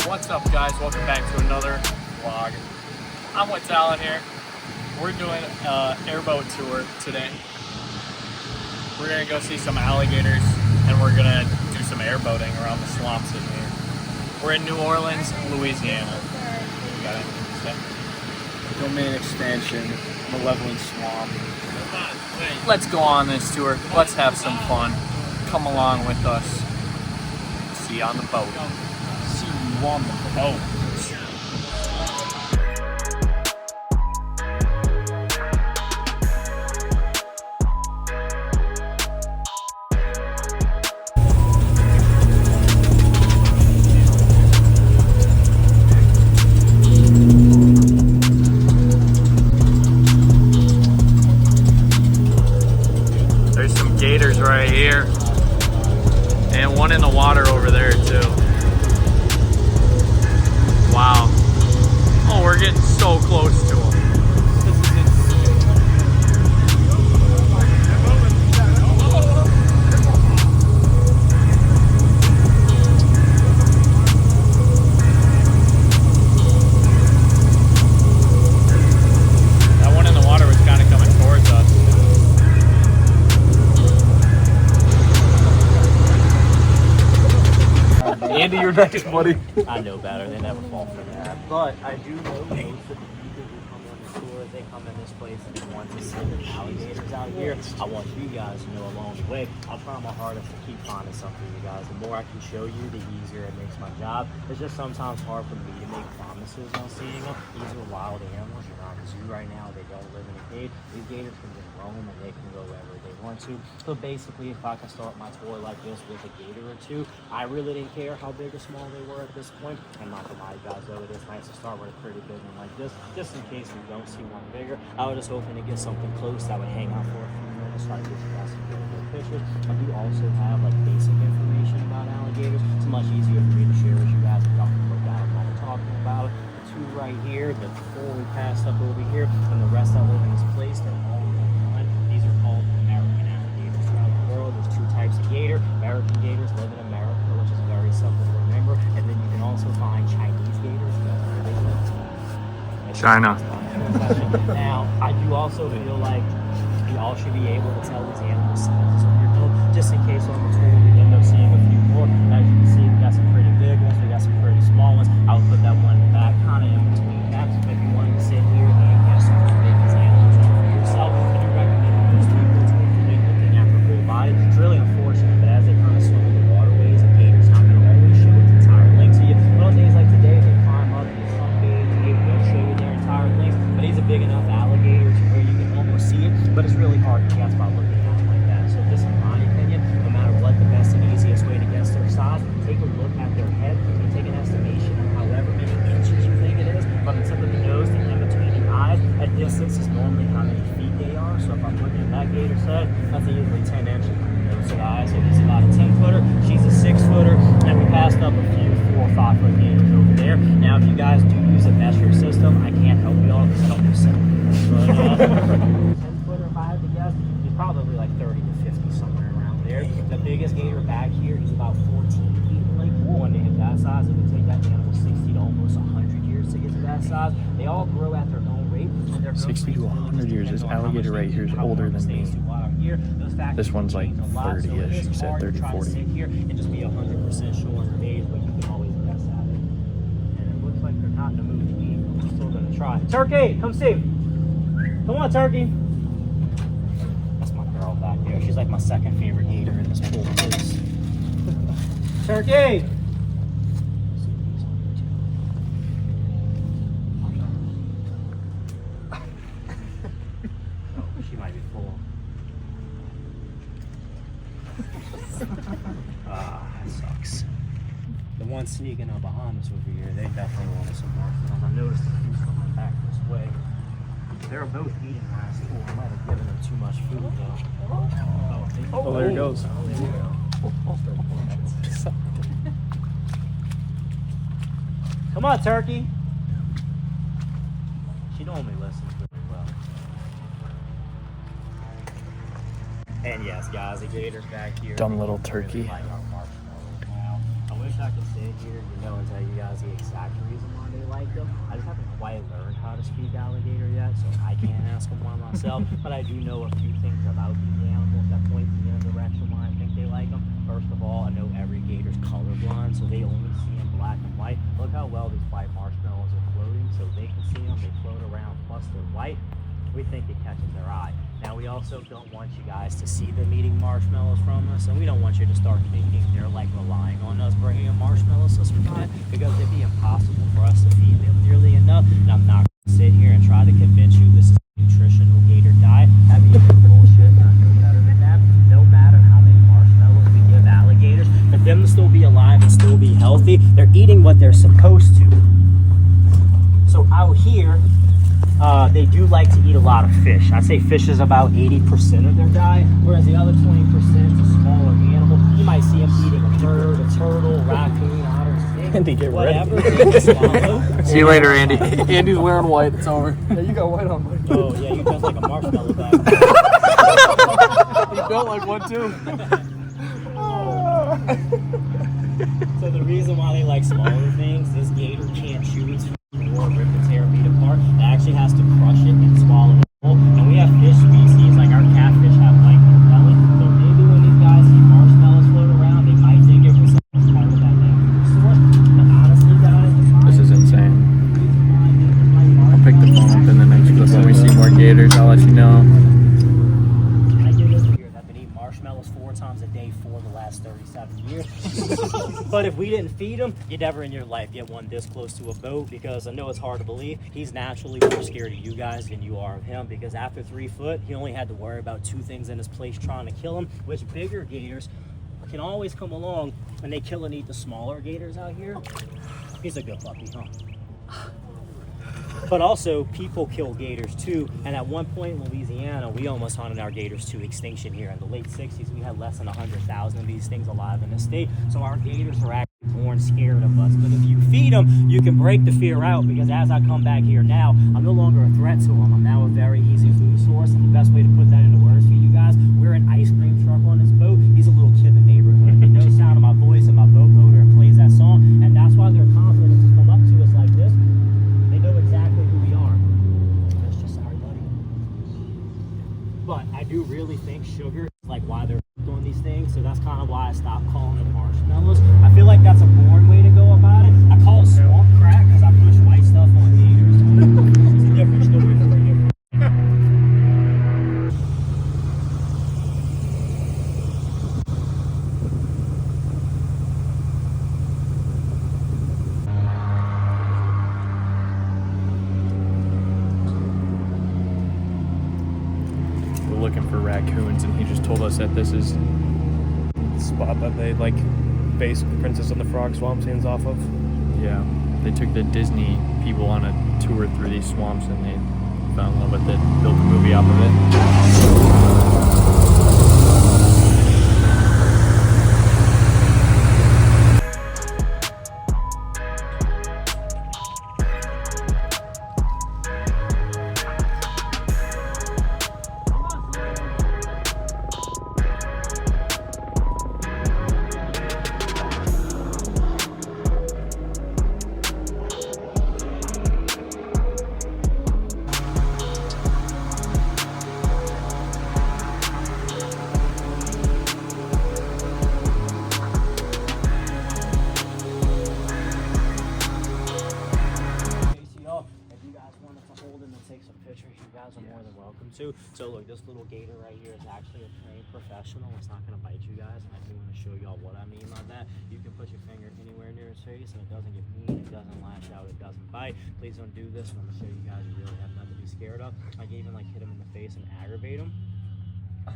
What's up, guys? Welcome back to another vlog. I'm with Alan here. We're doing an airboat tour today. We're gonna go see some alligators and we're gonna do some airboating around the swamps in here. We're in New Orleans, Louisiana. You got it? Domain expansion, Malevolent Swamp. Let's go on this tour. Let's have some fun. Come along with us. See you on the boat. See you on the boat. There's some gators right here. And one in the water over there too. Wow. Oh, we're getting so close to them. That one in the water was kind of coming towards us. Andy, you're next, buddy. I know better. They never fall for that. But I do know most of the people who come on the tour, they come in this place and they want to see the alligators out here. I want you guys to know along the way, I'll try my hardest to keep finding something for you guys. The more I can show you, the easier it makes my job. It's just sometimes hard for me to make promises on seeing them. These are wild animals. You're on the zoo right now. They don't live in a cage. These gators can just roam and they can go wherever they want to. So basically, if I can start my tour like this with a gator or two, I really didn't care how big or small they were at this point. I'm not gonna lie, guys, though, it is nice to start with a pretty big one like this, just in case we don't see one bigger. I was just hoping to get something close that would hang out for a few minutes, try to get you guys some really good pictures. I do also have like basic information about alligators. It's much easier for me to share with you guys if y'all can look at it while we're talking about it. The two right here, the four we passed up over here, and the rest that live in this place, they're all one. These are called American alligators throughout the world. There's two types of gator. American gators live in America, which is very simple to remember. And then you can also find Chinese gators. China. Now, I do also feel like we all should be able to tell these animals sizes of your boat, just in case on the tour we end up seeing a few more. As you can see, we got some pretty big ones, we got some pretty small ones. I'll put that one in the back, kind of in between that. If you wanted to sit here and guess some of the biggest animals for yourself, I do recommend most people to avoid looking at their whole body. It's really unfortunate, but as they kind of swim in the waterways, a gator's not going to always show its entire length to you. But on days like today, they climb up and sunbathe, and they will show you their entire length. But he's a big enough alligator to where you can almost see it, but it's really hard to guess by looking at it like that. So this, in my opinion, no matter what, the best and easiest way to guess their size, take a look at their head and take an estimation of however many inches you think it is from the tip of the nose to in between the eyes. At distance is normally how many feet they are. So if I'm looking at that gator's head, that's easily 10 inches from the nose to the eye. So he's about a 10-footer, she's a 6-footer, and we passed up a few 4 or 5 foot gators over there. Now, if you guys do use a measure system, I can't help y'all because I don't do centimeters. But 10-footer, if I had to guess, he's probably like 30 to 50, somewhere around there. The biggest gator back here, he's about 14 feet in length. When they hit that size, it would take that animal 60 to almost 100 years to get to that size. They all grow at their own rate. 60 to 100 years. This alligator right here is older than me. This one's like 30-ish. You said 30, 40. Sit here and just be 100% sure on your age, but you can always guess at it. And it looks like they're not in the mood to eat. We're still gonna try. Turkey, come see. Come on, Turkey. That's my girl back there. She's like my second favorite gator in this whole place. Turkey. She might be full. That sucks. The one sneaking up behind us over here, they definitely wanted some more. I noticed a few coming back this way. They're both eating last four. I might have given them too much food though. Oh, there it goes. Come on, Turkey. She normally listens really well. And yes, guys, the gator's back here. Dumb little turkey. Really like our marshmallows now. I wish wish I could sit here, you know, and tell you guys the exact reason why they like them. I just haven't quite learned how to speak alligator yet, so I can't ask them why myself. But I do know a few things about these animals that point me in a direction why I think they like them. First of all, I know every gator's colorblind, so they only see in black and white. Look how well these white marshmallows are floating, so they can see them. They float around, plus they're white. We think it catches their eye. Now, we also don't want you guys to see them eating marshmallows from us, and we don't want you to start thinking they're like relying on us bringing a marshmallow system by, because it'd be impossible for us to feed them nearly enough. And I'm not going to sit here and try to convince you this is a nutritional gator diet. That'd be bullshit, and I know better than that. No matter how many marshmallows we give alligators, for them to still be alive and still be healthy, they're eating what they're supposed to. So out here, they do like to eat a lot of fish. I'd say fish is about 80% of their diet, whereas the other 20% is a smaller animal. You might see them eating a bird, a turtle, raccoon, otter, snake, Andy, get whatever. ready. See you later, Andy. Andy's wearing white. It's over. Yeah, you got white on, buddy. Oh, yeah, you dress like a marshmallow bag. You built like one too. So the reason why they like smaller things, this gator can't chew its food or rip its hair meat apart. It actually has to crush it and swallow it whole. And we have fish species, like our catfish have like their belly. So maybe when these guys see marshmallows float around, they might think it was part of that food source. But honestly, guys, This is insane. I'll pick the phone up in the next clip when we see more gators. I'll let you know. I do live here. I've been eating marshmallows 4 times a day for the last 37 years. But if we didn't feed him, you'd never in your life get one this close to a boat, because I know it's hard to believe. He's naturally more scared of you guys than you are of him, because after 3 foot, he only had to worry about 2 things in his place trying to kill him, which bigger gators can always come along and they kill and eat the smaller gators out here. He's a good puppy, huh? But also, people kill gators too, and at one point in Louisiana, we almost hunted our gators to extinction here. In the late 60s, we had less than 100,000 of these things alive in the state, so our gators are actually born scared of us. But if you feed them, you can break the fear out, because as I come back here now, I'm no longer a threat to them. I'm now a very easy food source, and the best way to put that into words for you guys, we're an ice cream truck on this boat. He's a little kid in the neighborhood. He knows the sound of my voice and my boat motor and plays that song, and that's why they're confident to come up to us like this. They know exactly who we are. That's just sorry, buddy. But I do really think sugar is like why they're doing these things, so that's kind of why I stopped calling them marshmallows. I feel like that's a boring way to go about it. I call it swamp crack because I push white stuff on gators. It's a different story for you. Looking for raccoons, and he just told us that this is The spot that they like based Princess and the Frog swamp scenes off of. yeah, they took the Disney people on a tour through these swamps, and they fell in love with it, built a movie off of it. To. So look, this little gator right here is actually a trained professional. It's not going to bite you guys, and I do want to show y'all what I mean by that. You can put your finger anywhere near his face, and it doesn't get mean, it doesn't lash out, it doesn't bite. Please don't do this. I'm going to show you guys you really have nothing to be scared of. I can even like hit him in the face and aggravate him.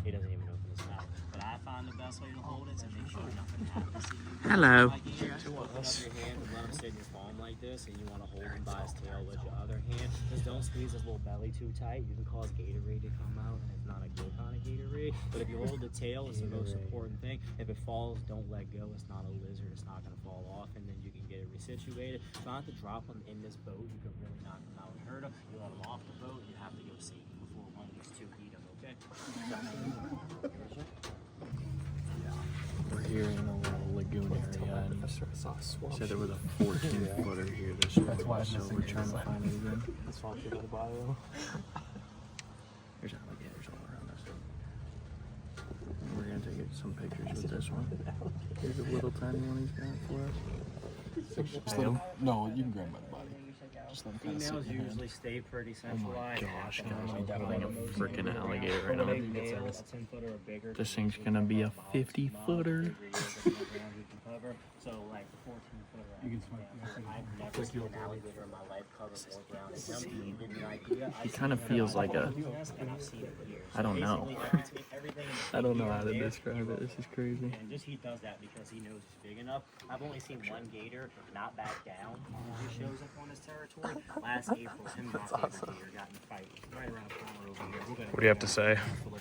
He doesn't even open his mouth. But I find the best way to hold it is to make sure nothing happens to you. Hello. Like you open up your hand and let him sit in your palm like this, and you want to hold him by his tail with your other hand. Just don't squeeze his little belly too tight. You can cause Gatorade to come out, and it's not a good kind of Gatorade. But if you hold the tail, it's the most important thing. If it falls, don't let go. It's not a lizard. It's not going to fall off, and then you can get it resituated. Try not to drop him in this boat. You can really knock him out and hurt him. You let him off the boat, you have to go save him before one of these 2 eat him, okay? We're here in a little lagoon area. and he said there was a 14-footer here this week, so we're trying to find it again. That's why I should go to Bayou. There's alligators all around us. We're gonna take some pictures with this one. Here's a little tiny one he's got for us. No, you can grab my body. Just let him kind of sit Females in your hand. usually stay pretty Oh centralized. my gosh, guys, I'm holding a freaking alligator right now. Big male, a 10-footer or bigger. This thing's gonna be a 50-footer. So like the 14-footer. You can swim. I've never seen an alligator in my life cover more ground than him. To give you an idea, He kind of feels like a, and I've seen it here. I don't know. Basically, everything in the I don't know how to there. describe it. This is crazy. And just he does that because he knows he's big enough. I've only seen one gator not back down when he shows up on his territory. Last April, him and my favorite gator got in a fight right around the corner over here. What do you have to say?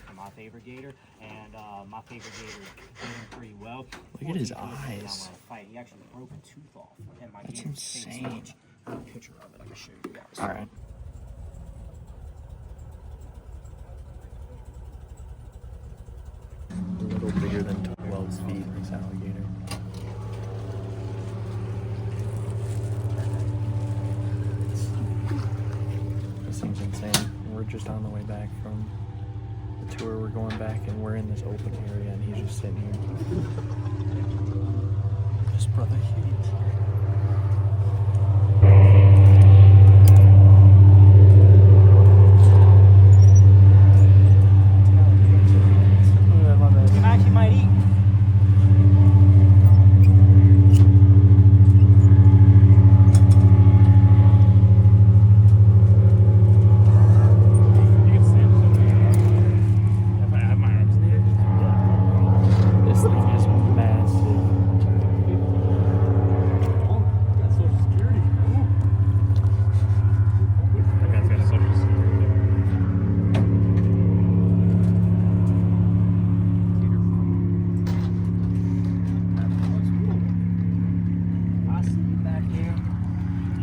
For my favorite gator, and my favorite gator did him pretty well. Look at his 14 foot eyes. down on a fight. He actually broke a tooth off, and my That's gator insane. I have a picture of it. I can show you guys. All right. A little bigger than 12 feet, this alligator. This thing's insane. We're just on the way back from the tour. We're going back and we're in this open area and he's just sitting here. This brother huge. You actually might eat. This thing is massive. That's Social Security. That guy's got a social security. I see you back here.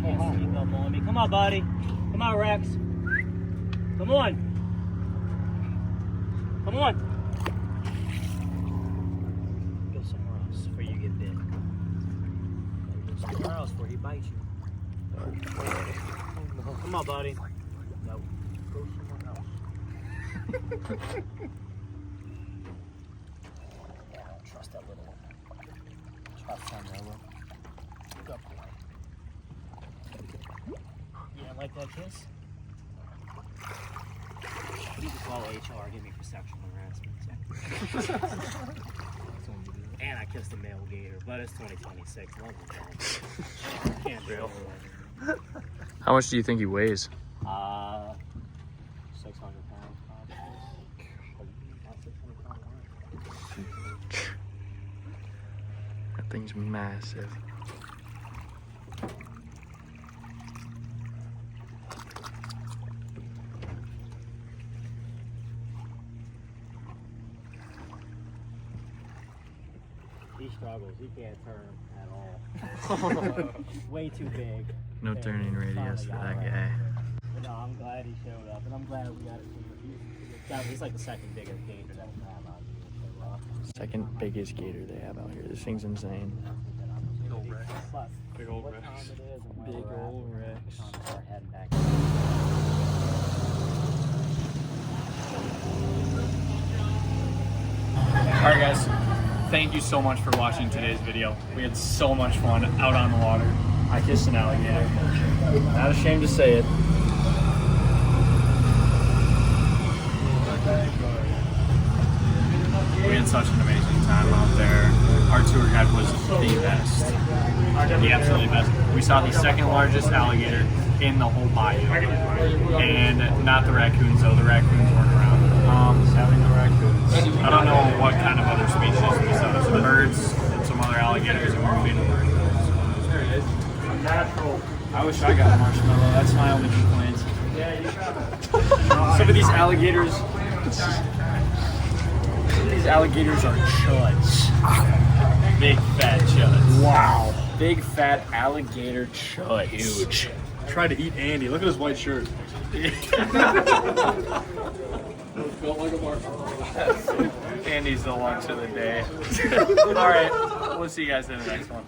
Can't sneak up on me. Come on, buddy. Come on, Rex. Come on. Come on. Go somewhere else before you get bit. Go somewhere else before he bites you. Come on, buddy. No. Go somewhere else. Yeah, I don't trust that little one. Trust him, Rolo. Good boy. Yeah, like that kiss? You can call HR, get me for sexual harassment. So. And I kissed a male gator, but it's 2026. Love you, can't do it. How much do you think he weighs? 600 pounds, probably. About 600 pounds. That thing's massive. He struggles. He can't turn at all. Way too big. No And turning we radius finally for got that it right. guy. But no, I'm glad he showed up, and I'm glad we got it to him. He's like the second biggest gator that we have out here. Second biggest gator they have out here. This thing's insane. Big old Rex. Big old What Rex. time it is and where Big we're at, old we're Rex. trying to start heading back. All right, guys. Thank you so much for watching today's video. We had so much fun out on the water. I kissed an alligator. Not ashamed to say it. We had such an amazing time out there. Our tour guide was the best. The absolutely best. We saw the second largest alligator in the whole bayou. And not the raccoons, though. The raccoons weren't around. Having the raccoons. I don't know what kind of other species we saw. Some birds and some other alligators, and we're moving over. There it is. Natural. I wish I got a marshmallow. That's my only complaint. Yeah, you got it. Some of these alligators. These alligators are chuds. Big fat chuds. Wow. Big fat alligator chuds. Huge. Tried to eat Andy. Look at his white shirt. Andy's the lunch of the day. All right. we'll see you guys in the next one.